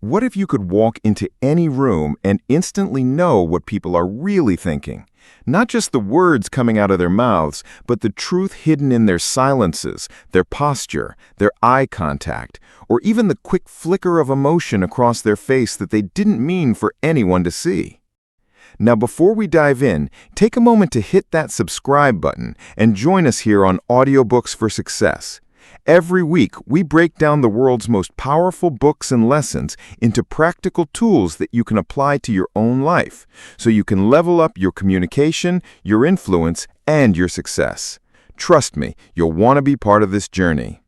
What if you could walk into any room and instantly know what people are really thinking? Not just the words coming out of their mouths, but the truth hidden in their silences, their posture, their eye contact, or even the quick flicker of emotion across their face that they didn't mean for anyone to see. Now, before we dive in, take a moment to hit that subscribe button and join us here on Audiobooks for Success. Every week, we break down the world's most powerful books and lessons into practical tools that you can apply to your own life, so you can level up your communication, your influence, and your success. Trust me, you'll want to be part of this journey.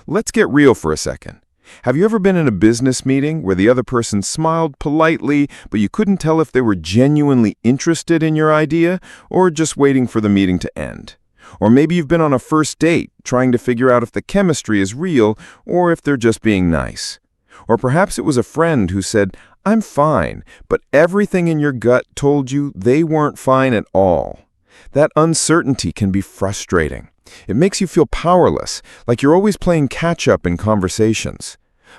Let's get real for a second. Have you ever been in a business meeting where the other person smiled politely, but you couldn't tell if they were genuinely interested in your idea or just waiting for the meeting to end? Or maybe you've been on a first date trying to figure out if the chemistry is real or if they're just being nice. Or perhaps it was a friend who said, "I'm fine," but everything in your gut told you they weren't fine at all. That uncertainty can be frustrating. It makes you feel powerless, like you're always playing catch-up in conversations.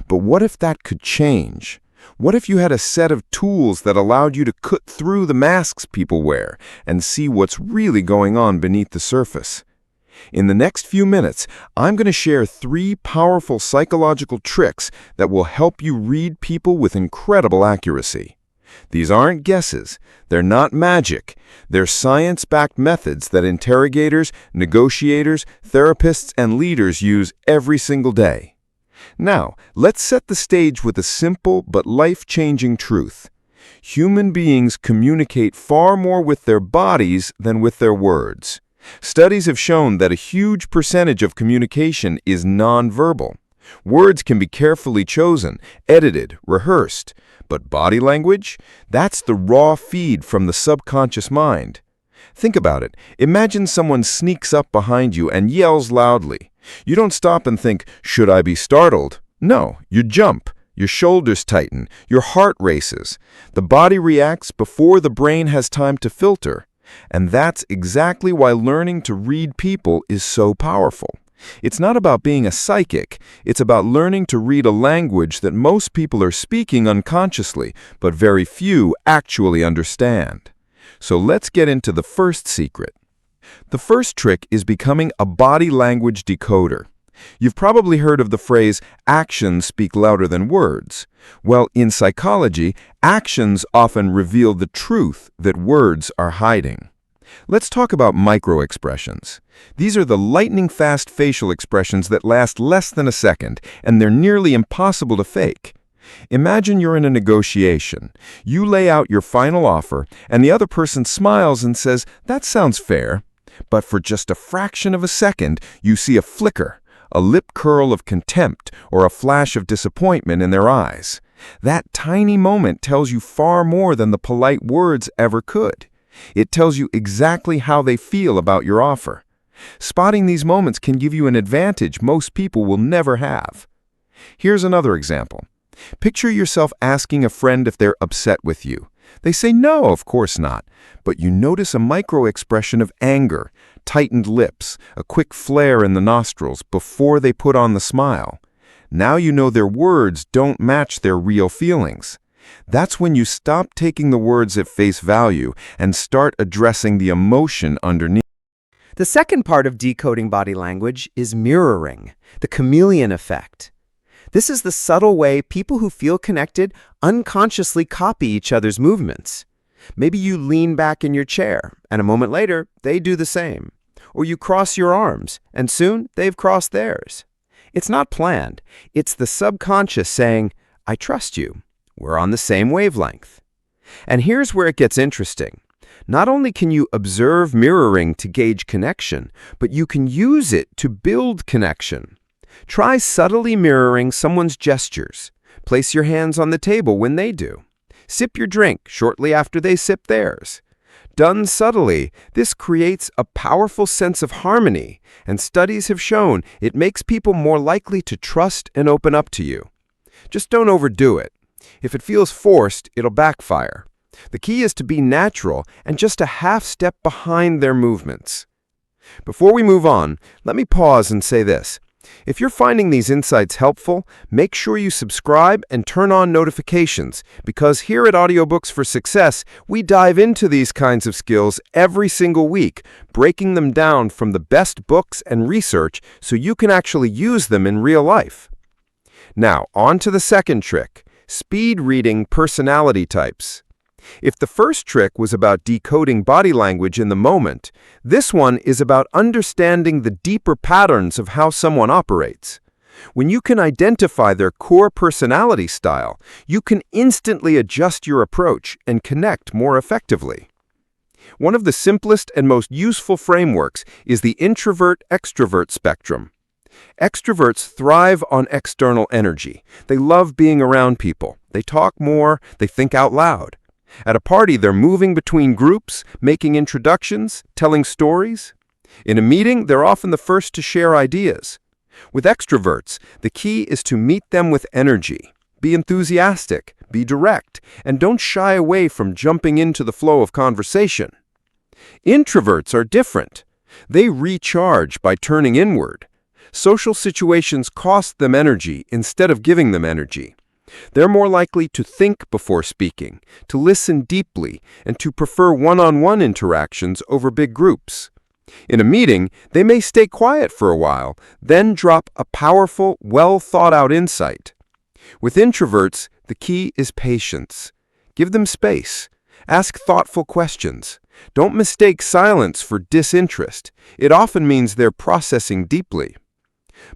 But what if that could change? What if you had a set of tools that allowed you to cut through the masks people wear and see what's really going on beneath the surface? In the next few minutes, I'm going to share 3 powerful psychological tricks that will help you read people with incredible accuracy. These aren't guesses. They're not magic. They're science-backed methods that interrogators, negotiators, therapists, and leaders use every single day. Now, let's set the stage with a simple but life-changing truth. Human beings communicate far more with their bodies than with their words. Studies have shown that a huge percentage of communication is nonverbal. Words can be carefully chosen, edited, rehearsed. But body language? That's the raw feed from the subconscious mind. Think about it. Imagine someone sneaks up behind you and yells loudly. You don't stop and think, "Should I be startled?" No, you jump. Your shoulders tighten. Your heart races. The body reacts before the brain has time to filter. And that's exactly why learning to read people is so powerful. It's not about being a psychic. It's about learning to read a language that most people are speaking unconsciously, but very few actually understand. So let's get into the first secret. The first trick is becoming a body language decoder. You've probably heard of the phrase, "actions speak louder than words." Well, in psychology, actions often reveal the truth that words are hiding. Let's talk about micro-expressions. These are the lightning-fast facial expressions that last less than a second, and they're nearly impossible to fake. Imagine you're in a negotiation. You lay out your final offer, and the other person smiles and says, "That sounds fair." But for just a fraction of a second, you see a flicker, a lip curl of contempt, or a flash of disappointment in their eyes. That tiny moment tells you far more than the polite words ever could. It tells you exactly how they feel about your offer. Spotting these moments can give you an advantage most people will never have. Here's another example. Picture yourself asking a friend if they're upset with you. They say, "No, of course not." But you notice a micro-expression of anger, tightened lips, a quick flare in the nostrils before they put on the smile. Now you know their words don't match their real feelings. That's when you stop taking the words at face value and start addressing the emotion underneath. The second part of decoding body language is mirroring, the chameleon effect. This is the subtle way people who feel connected unconsciously copy each other's movements. Maybe you lean back in your chair, and a moment later, they do the same. Or you cross your arms, and soon they've crossed theirs. It's not planned. It's the subconscious saying, "I trust you. We're on the same wavelength." And here's where it gets interesting. Not only can you observe mirroring to gauge connection, but you can use it to build connection. Try subtly mirroring someone's gestures. Place your hands on the table when they do. Sip your drink shortly after they sip theirs. Done subtly, this creates a powerful sense of harmony, and studies have shown it makes people more likely to trust and open up to you. Just don't overdo it. If it feels forced, it'll backfire. The key is to be natural and just a half step behind their movements. Before we move on, let me pause and say this. If you're finding these insights helpful, make sure you subscribe and turn on notifications, because here at Audiobooks for Success, we dive into these kinds of skills every single week, breaking them down from the best books and research so you can actually use them in real life. Now, on to the second trick, speed reading personality types. If the first trick was about decoding body language in the moment, this one is about understanding the deeper patterns of how someone operates. When you can identify their core personality style, you can instantly adjust your approach and connect more effectively. One of the simplest and most useful frameworks is the introvert-extrovert spectrum. Extroverts thrive on external energy. They love being around people. They talk more. They think out loud. At a party, they're moving between groups, making introductions, telling stories. In a meeting, they're often the first to share ideas. With extroverts, the key is to meet them with energy. Be enthusiastic, be direct, and don't shy away from jumping into the flow of conversation. Introverts are different. They recharge by turning inward. Social situations cost them energy instead of giving them energy. They're more likely to think before speaking, to listen deeply, and to prefer one-on-one interactions over big groups. In a meeting, they may stay quiet for a while, then drop a powerful, well-thought-out insight. With introverts, the key is patience. Give them space. Ask thoughtful questions. Don't mistake silence for disinterest. It often means they're processing deeply.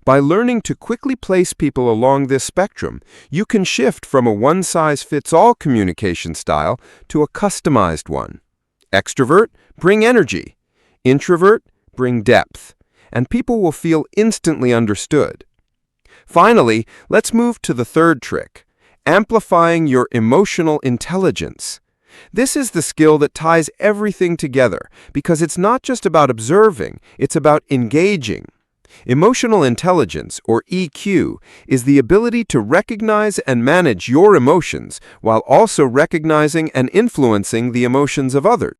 By learning to quickly place people along this spectrum, you can shift from a one-size-fits-all communication style to a customized one. Extrovert, bring energy. Introvert, bring depth. And people will feel instantly understood. Finally, let's move to the third trick, amplifying your emotional intelligence. This is the skill that ties everything together, because it's not just about observing, it's about engaging. Emotional intelligence, or EQ, is the ability to recognize and manage your emotions while also recognizing and influencing the emotions of others.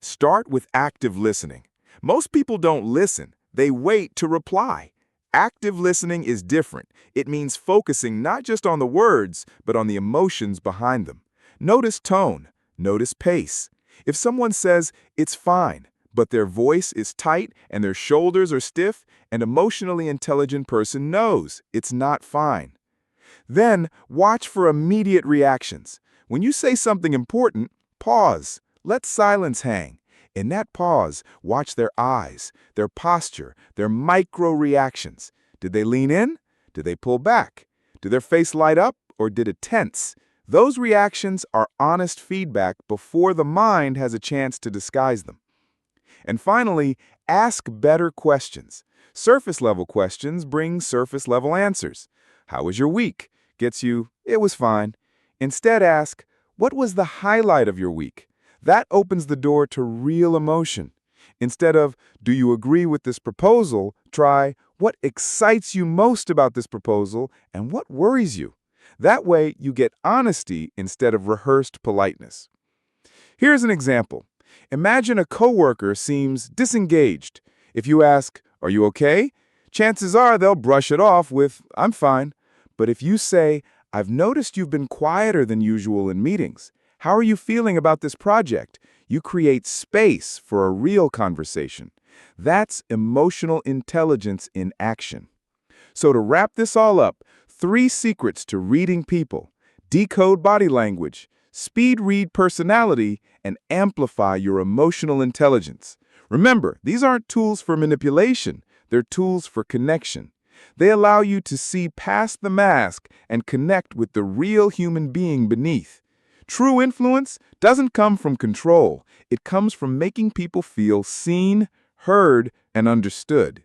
Start with active listening. Most people don't listen, they wait to reply. Active listening is different. It means focusing not just on the words, but on the emotions behind them. Notice tone, notice pace. If someone says, "It's fine," but their voice is tight and their shoulders are stiff, an emotionally intelligent person knows it's not fine. Then, watch for immediate reactions. When you say something important, pause. Let silence hang. In that pause, watch their eyes, their posture, their micro-reactions. Did they lean in? Did they pull back? Did their face light up, or did it tense? Those reactions are honest feedback before the mind has a chance to disguise them. And finally, ask better questions. Surface-level questions bring surface-level answers. "How was your week?" gets you, "It was fine." Instead, ask, "What was the highlight of your week?" That opens the door to real emotion. Instead of, "Do you agree with this proposal?" try, "What excites you most about this proposal and what worries you?" That way, you get honesty instead of rehearsed politeness. Here's an example. Imagine a coworker seems disengaged. If you ask, "Are you okay?" chances are they'll brush it off with, "I'm fine." But if you say, "I've noticed you've been quieter than usual in meetings. How are you feeling about this project?" you create space for a real conversation. That's emotional intelligence in action. So to wrap this all up, 3 secrets to reading people: decode body language, speed read personality, and amplify your emotional intelligence. Remember, these aren't tools for manipulation, they're tools for connection. They allow you to see past the mask and connect with the real human being beneath. True influence doesn't come from control, it comes from making people feel seen, heard, and understood.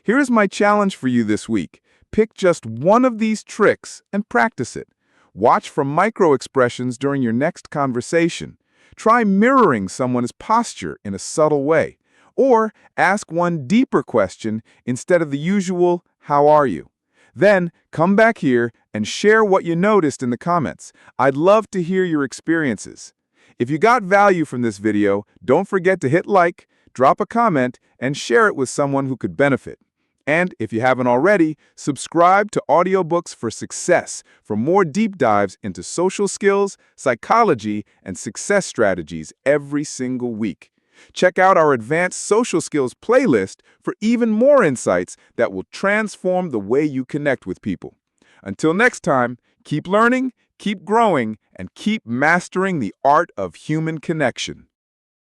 Here is my challenge for you this week. Pick just one of these tricks and practice it. Watch for micro-expressions during your next conversation. Try mirroring someone's posture in a subtle way. Or ask one deeper question instead of the usual, "How are you?" Then come back here and share what you noticed in the comments. I'd love to hear your experiences. If you got value from this video, don't forget to hit like, drop a comment, and share it with someone who could benefit. And if you haven't already, subscribe to Audiobooks for Success for more deep dives into social skills, psychology, and success strategies every single week. Check out our Advanced Social Skills playlist for even more insights that will transform the way you connect with people. Until next time, keep learning, keep growing, and keep mastering the art of human connection.